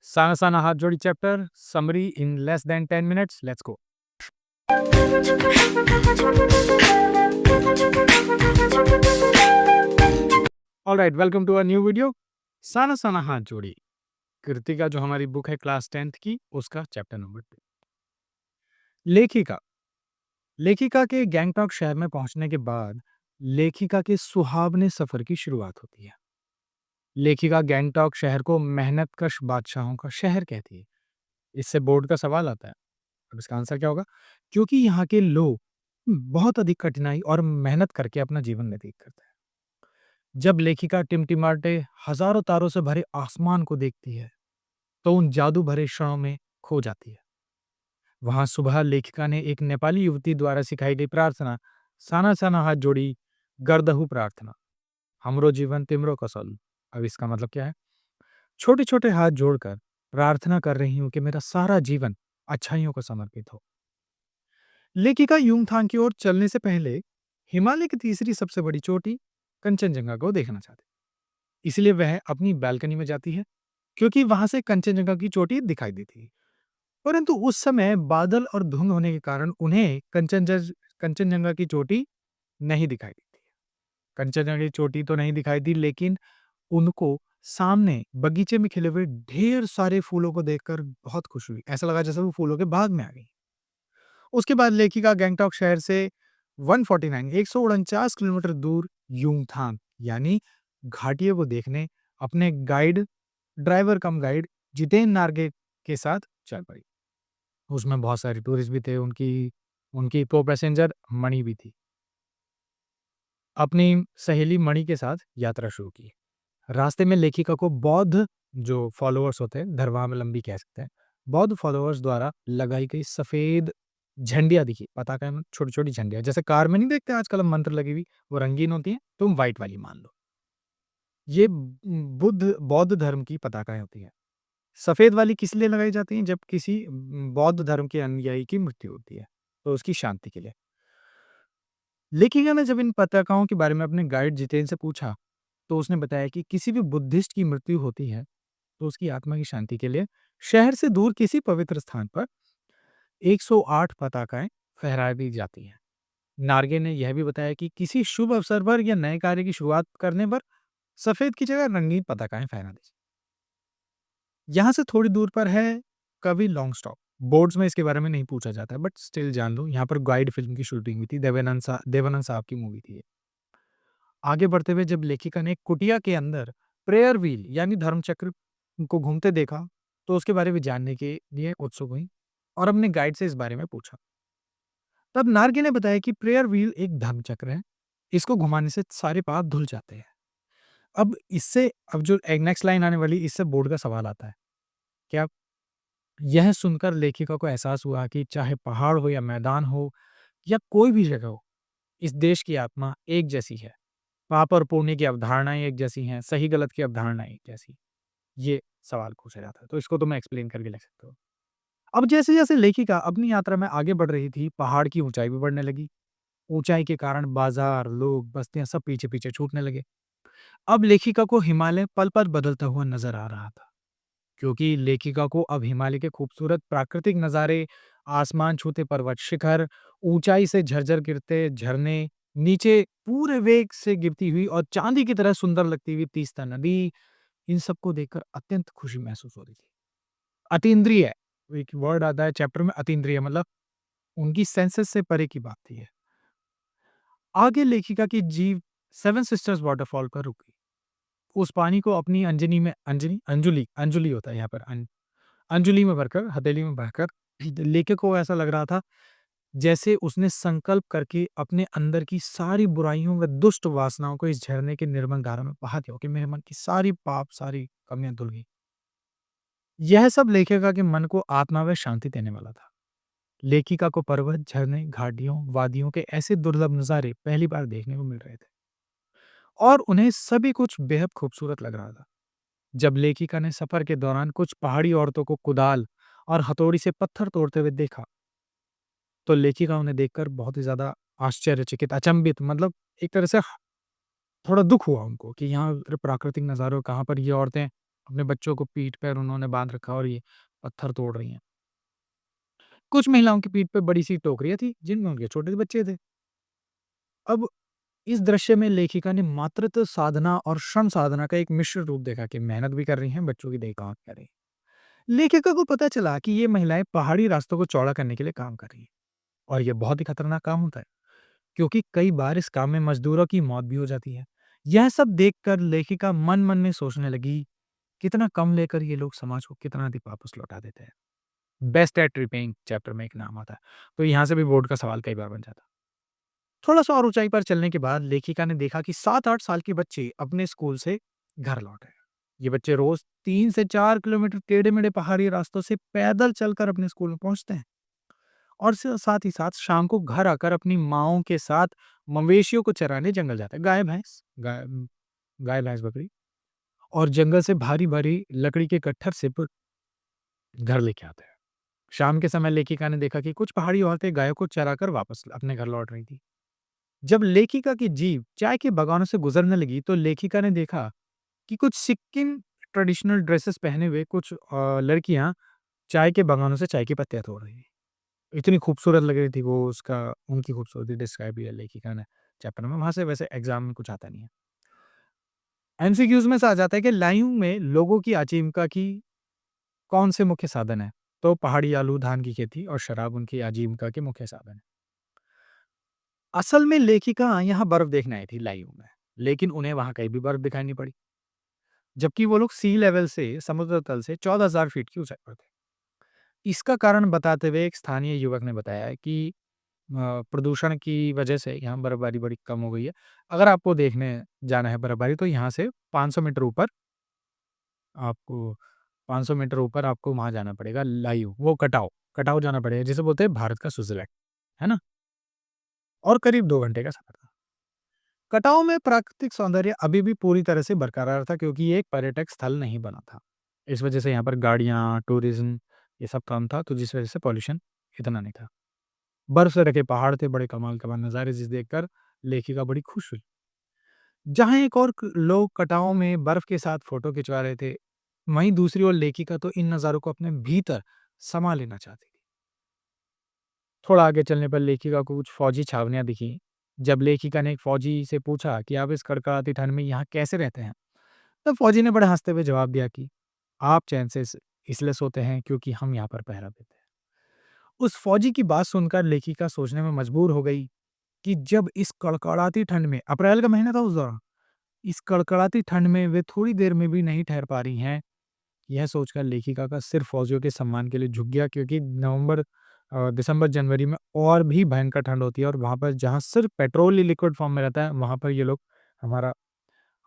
Sana Sana Hath Jodi chapter summary in less than 10 minutes. Let's go. Alright, welcome to a new video. Sana Sana Hath Jodi. Kritika जो हमारी book है class 10th की, उसका chapter number 2। लेखिका लेखिका के गैंगटॉक शहर में पहुंचने के बाद लेखिका के सुहावने सफर की शुरुआत होती है। लेखिका गैंगटॉक शहर को मेहनतकश बादशाहों का शहर कहती है। इससे बोर्ड का सवाल आता है। अब इसका आंसर क्या होगा? क्योंकि यहाँ के लोग बहुत अधिक कठिनाई और मेहनत करके अपना जीवन व्यतीत करते हैं। जब लेखिका टिमटिमाते हजारों तारों से भरे आसमान को देखती है तो उन जादू भरे क्षणों में खो जाती है। वहां सुबह लेखिका ने एक नेपाली युवती द्वारा सिखाई गई प्रार्थना साना साना हाथ जोड़ी गर्दहु प्रार्थना हमरो जीवन तिमरो कसौल। अब इसका मतलब क्या है? छोटे छोटे हाथ जोड़कर प्रार्थना कर रही हूं कि मेरा सारा जीवन अच्छाइयों को समर्पित हो। लेखिका यूमथांग की ओर चलने से पहले हिमालय की तीसरी सबसे बड़ी चोटी कंचनजंगा को देखना चाहती, इसलिए वह अपनी बालकनी में जाती है क्योंकि वहां से कंचनजंगा की चोटी दिखाई देती है। परंतु उस समय बादल और धुंध होने के कारण उन्हें कंचनजंगा की चोटी नहीं दिखाई देती। कंचनजंगा की चोटी तो नहीं दिखाई दी, लेकिन उनको सामने बगीचे में खिले हुए ढेर सारे फूलों को देखकर बहुत खुश हुई। ऐसा लगा जैसे वो फूलों के बाग में आ गई। उसके बाद लेखिका गैंगटॉक शहर से 149 किलोमीटर दूर यूमथांग यानी घाटियों को देखने अपने ड्राइवर कम गाइड जितेन नार्गे के साथ चल पड़ी। उसमें बहुत सारे टूरिस्ट भी थे, उनकी उनकी को पैसेंजर मणि भी थी। अपनी सहेली मणि के साथ यात्रा शुरू की। रास्ते में लेखिका को बौद्ध जो फॉलोअर्स होते हैं, धर्मावलंबी कह सकते हैं, बौद्ध फॉलोअर्स द्वारा लगाई गई सफेद झंडियां दिखी। पताका में छोटी छोटी झंडियां, जैसे कार में नहीं देखते आजकल मंत्र लगी हुई, वो रंगीन होती हैं, तुम व्हाइट वाली मान लो। ये बौद्ध धर्म की पताकाएं होती है। सफेद वाली किस लिए लगाई जाती हैं? जब किसी बौद्ध धर्म के अनुयायी की मृत्यु होती है तो उसकी शांति के लिए। लेखिका ने जब इन पताकाओं के बारे में अपने गाइड जितेन से पूछा तो उसने बताया कि किसी भी बुद्धिस्ट की मृत्यु होती है तो उसकी आत्मा की शांति के लिए शहर से दूर किसी पवित्र स्थान पर 108 पताकाएं फहरा दी जाती हैं। नार्गे ने यह भी बताया कि किसी शुभ अवसर पर या नए कार्य की शुरुआत करने पर सफेद की जगह रंगीन पताकाएं फहरा दी। यहाँ से थोड़ी दूर पर है कवि लॉन्ग स्टॉप। बोर्ड्स में इसके बारे में नहीं पूछा जाता है, बट स्टिल जान लो, यहाँ पर गाइड फिल्म की शूटिंग हुई थी। देवानंद साहब की मूवी थी ये। आगे बढ़ते हुए जब लेखिका ने कुटिया के अंदर प्रेयर व्हील यानी धर्मचक्र को घूमते देखा तो उसके बारे में जानने के लिए उत्सुक हुई और अपने गाइड से इस बारे में पूछा। तब नार्गे ने बताया कि प्रेयर व्हील एक धर्मचक्र है, इसको घुमाने से सारे पाप धुल जाते हैं। अब जो नेक्स्ट लाइन आने वाली, इससे बोर्ड का सवाल आता है। क्या यह सुनकर लेखिका को एहसास हुआ कि चाहे पहाड़ हो या मैदान हो या कोई भी जगह हो, इस देश की आत्मा एक जैसी है। पाप और पुण्य की अवधारणाएं एक जैसी हैं, सही गलत की अवधारणाएं एक जैसी। ये सवाल पूछा जाता है, तो इसको तो मैं एक्सप्लेन करके लिख सकता हूँ। अब जैसे जैसे लेखिका अपनी यात्रा में आगे बढ़ रही थी, पहाड़ की ऊंचाई भी बढ़ने लगी। ऊंचाई के कारण बाजार, लोग, बस्तियां सब पीछे पीछे छूटने लगे। अब लेखिका को हिमालय पल पल बदलता हुआ नजर आ रहा था, क्योंकि लेखिका को अब हिमालय के खूबसूरत प्राकृतिक नज़ारे, आसमान छूते पर्वत शिखर, ऊंचाई से झरझर गिरते झरने, नीचे पूरे वेग से गिरती हुई और चांदी की तरह सुंदर लगती हुई तीस्ता नदी, इन सबको देखकर अत्यंत खुशी महसूस हो रही थी। अतीन्द्रिय एक वर्ड आता है चैप्टर में, अतीन्द्रिय मतलब उनकी सेंसेस से परे की बात थी ये। आगे लेखिका की जीव सेवन सिस्टर्स वाटरफॉल पर रुकी। उस पानी को अपनी अंजुली होता है यहाँ पर, अंजुलि में भरकर, हथेली में भरकर लेखक को ऐसा लग रहा था जैसे उसने संकल्प करके अपने अंदर की सारी बुराइयों व दुष्ट वासनाओं को इस झरने के निर्मल धारा में बहा दिया कि मेरे मन की सारी पाप, सारी कमियां धुल गई। यह सब लेखिका के मन को आत्मा व शांति देने वाला था। लेखिका को पर्वत, झरने, घाटियों, वादियों के ऐसे दुर्लभ नजारे पहली बार देखने को मिल रहे थे और उन्हें सभी कुछ बेहद खूबसूरत लग रहा था। जब लेखिका ने सफर के दौरान कुछ पहाड़ी औरतों को कुदाल और हथौड़ी से पत्थर तोड़ते हुए देखा तो लेखिका उन्हें देखकर बहुत ही ज्यादा आश्चर्यचकित, अचंभित, मतलब एक तरह से थोड़ा दुख हुआ उनको कि यहाँ प्राकृतिक नजारों, कहाँ पर ये औरतें अपने बच्चों को पीठ पर उन्होंने बांध रखा और ये पत्थर तोड़ रही हैं। कुछ महिलाओं की पीठ पे बड़ी-सी टोकरियाँ थी, जिनमें उनके छोटे से बच्चे थे। अब इस दृश्य में लेखिका ने मातृत्व साधना और श्रम साधना का एक मिश्र रूप देखा कि मेहनत भी कर रही हैं, बच्चों की देखभाल कर रही हैं। लेखिका को पता चला कि ये महिलाएं पहाड़ी रास्तों को चौड़ा करने के लिए काम कर रही हैं और ये बहुत ही खतरनाक काम होता है, क्योंकि कई बार इस काम में मजदूरों की मौत भी हो जाती है। यह सब देखकर लेखिका मन मन में सोचने लगी, कितना कम लेकर ये लोग समाज को कितना अधिक वापस लौटा देते हैं। बेस्ट एट रिपेइंग चैप्टर में एक नाम आता है, तो यहाँ से भी बोर्ड का सवाल कई बार बन जाता है। थोड़ा-सा और ऊँचाई पर चलने के बाद लेखिका ने देखा कि 7-8 साल के बच्चे अपने स्कूल से घर लौट आए। ये बच्चे रोज़ 3 से 4 किलोमीटर टेढ़े-मेढ़े पहाड़ी रास्तों से पैदल चलकर अपने स्कूल में पहुँचते हैं और साथ ही साथ शाम को घर आकर अपनी माँओं के साथ मवेशियों को चराने जंगल जाते हैं। गाय, भैंस, बकरी और जंगल से भारी-भारी लकड़ी के कट्ठर से प घर लेके आते हैं। शाम के समय लेखिका ने देखा कि कुछ पहाड़ी औरतें गायों को चराकर वापस अपने घर लौट रही थी। जब लेखिका की जीभ चाय के बागानों से गुजरने लगी तो लेखिका ने देखा कि कुछ सिक्किम ट्रेडिशनल ड्रेसेस पहने हुए कुछ लड़कियां चाय के बागानों से चाय की पत्तियां तोड़ रही थी। इतनी खूबसूरत लग रही थी वो, उसका उनकी खूबसूरती डिस्क्राइब किया लेखिका ने चैप्टर में। वहां से वैसे एग्जाम में कुछ आता नहीं है। एमसीक्यूज में से आ जाता है कि लाइंग में लोगों की आजीविका की कौन से मुख्य साधन है, तो पहाड़ी आलू, धान की खेती और शराब उनकी आजीविका के मुख्य साधन है। असल में लेखिका यहाँ बर्फ देखने आई थी लाइव में, लेकिन उन्हें वहां कहीं भी बर्फ दिखाई नहीं पड़ी, जबकि वो लोग सी लेवल से समुद्र तल से 14,000 फीट की ऊंचाई पर थे। इसका कारण बताते हुए एक स्थानीय युवक ने बताया कि प्रदूषण की वजह से यहाँ बर्फबारी बड़ी कम हो गई है। अगर आपको देखने जाना है बर्फबारी तो यहाँ से 500 मीटर ऊपर आपको 500 मीटर ऊपर आपको वहां जाना पड़ेगा लाइव, वो कटाव कटाव जाना पड़ेगा, जिसे बोलते हैं भारत का स्विट्जरलैंड, है ना? और करीब 2 घंटे का सफर था। कटाव में प्राकृतिक सौंदर्य अभी भी पूरी तरह से बरकरार था, क्योंकि ये एक पर्यटक स्थल नहीं बना था। इस वजह से यहाँ पर गाड़ियाँ, टूरिज़्म ये सब कम था, तो जिस वजह से पॉल्यूशन इतना नहीं था। बर्फ से ढके पहाड़ थे, बड़े कमाल-कमाल नज़ारे जिसे देखकर लेखिका बड़ी खुश हुई। जहाँ एक और क लोग कटाव में बर्फ के साथ फ़ोटो खिंचवा रहे थे, वहीं दूसरी ओर लेखिका तो इन नज़ारों को अपने भीतर समा लेना चाहती थी। थोड़ा आगे चलने पर लेखिका को कुछ फौजी छावनियाँ दिखीं। जब लेखिका ने एक फौजी से पूछा कि आप इस कड़कड़ाती ठंड में यहाँ कैसे रहते हैं? तब फौजी ने बड़े हँसते हुए जवाब दिया कि आप चैन से इसलिए सोते हैं क्योंकि हम यहाँ पर पहरा देते हैं। उस फौजी की बात सुनकर लेखिका सोचने में मजबूर हो गई कि जब इस कड़कड़ाती ठंड में, अप्रैल का महीना था उस दौरान, इस कड़कड़ाती ठंड में वे थोड़ी देर में भी नहीं ठहर पा रही हैं। यह सोचकर लेखिका का सिर फौजियों के सम्मान के लिए झुक गया, क्योंकि दिसंबर जनवरी में और भी भयंकर ठंड होती है और वहाँ पर जहाँ सिर्फ पेट्रोल ही लिक्विड फॉर्म में रहता है, वहाँ पर ये लोग हमारा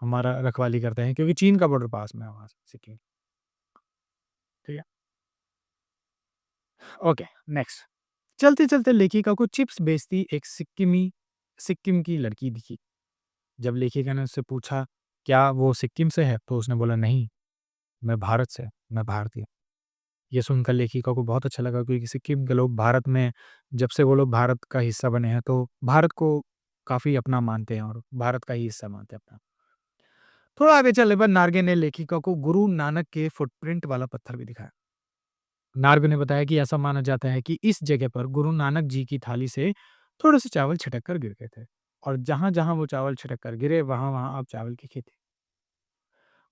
हमारा रखवाली करते हैं, क्योंकि चीन का बॉर्डर पास में है वहाँ से सिक्किम। ठीक है? Okay, next. चलते-चलते लेखिका को चिप्स बेचती एक सिक्किम की लड़की दिखी। जब लेखिका ने उससे पूछा, "क्या वो सिक्किम से है?" तो उसने बोला, "नहीं, मैं भारत से, मैं भारतीय।" ये सुनकर लेखिका को बहुत अच्छा लगा, क्योंकि सिक्किम के लोग भारत में, जब से वो लोग भारत का हिस्सा बने हैं, तो भारत को काफ़ी अपना मानते हैं और भारत का ही हिस्सा मानते हैं अपना। थोड़ा आगे चलने पर नार्गे ने लेखिका को गुरु नानक के फुटप्रिंट वाला पत्थर भी दिखाया। नार्ग ने बताया कि ऐसा माना जाता है कि इस जगह पर गुरु नानक जी की थाली से थोड़े से चावल छिटक कर गिर गए थे और जहां-जहां वो चावल छिटक कर गिरे, वहां-वहां अब चावल की खेती।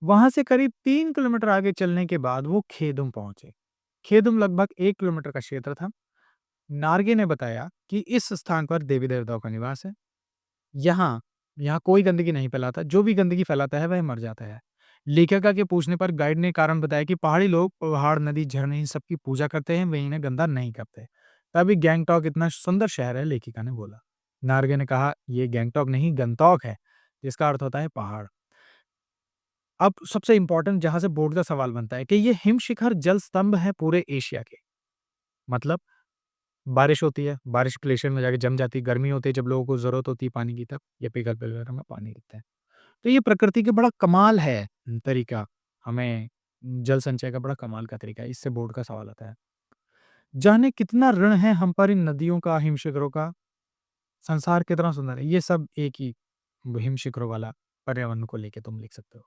वहां से करीब 3 किलोमीटर आगे चलने के बाद वो खेदुम पहुंचे। खेदुम लगभग 1 किलोमीटर का क्षेत्र था। नार्गे ने बताया कि इस स्थान पर देवी देवताओं का निवास है। यहाँ यहाँ कोई गंदगी नहीं फैलाता, जो भी गंदगी फैलाता है वह मर जाता है। लेखिका के पूछने पर गाइड ने कारण बताया कि पहाड़ी लोग पहाड़, नदी, झरने इन सब की पूजा करते हैं, वे इन्हें गंदा नहीं करते। तभी गैंगटॉक इतना सुंदर शहर है, लेखिका ने बोला। नार्गे ने कहा, ये गैंगटॉक नहीं गंगटॉक है, जिसका अर्थ होता है पहाड़। अब सबसे इंपॉर्टेंट जहां से बोर्ड का सवाल बनता है कि ये हिम शिखर जल स्तंभ है पूरे एशिया के। मतलब बारिश होती है, बारिश ग्लेशियर में जाके जम जाती है, गर्मी होती है जब लोगों को ज़रूरत होती है पानी की, तब ये पिघल-पिघल में पानी गिरता है। तो ये प्रकृति का बड़ा कमाल है तरीका, हमें जल संचय का बड़ा कमाल का तरीका है, इससे बोर्ड का सवाल आता है। जाने कितना ऋण है हम पर इन नदियों का, हिम शिखरों का, संसार कितना सुंदर है, ये सब एक ही हिम शिखरों वाला पर्यावरण को लेके तुम लिख सकते हो।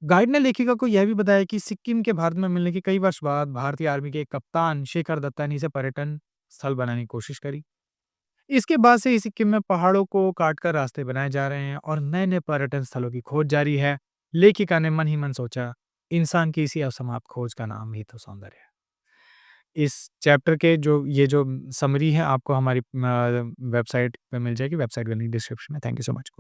गाइड ने लेखिका को यह भी बताया कि सिक्किम के भारत में मिलने के कई वर्ष बाद भारतीय आर्मी के एक कप्तान शेखर दत्ता ने इसे पर्यटन स्थल बनाने की कोशिश करी। इसके बाद से ही सिक्किम में पहाड़ों को काटकर रास्ते बनाए जा रहे हैं और नए-नए पर्यटन स्थलों की खोज जारी है। लेखिका ने मन ही मन सोचा, इंसान की इसी असमाप्त खोज का नाम ही तो सौंदर्य है। इस चैप्टर के जो समरी है आपको हमारी वेबसाइट पे मिल जाएगी, वेबसाइट का लिंक डिस्क्रिप्शन में। Thank you so much.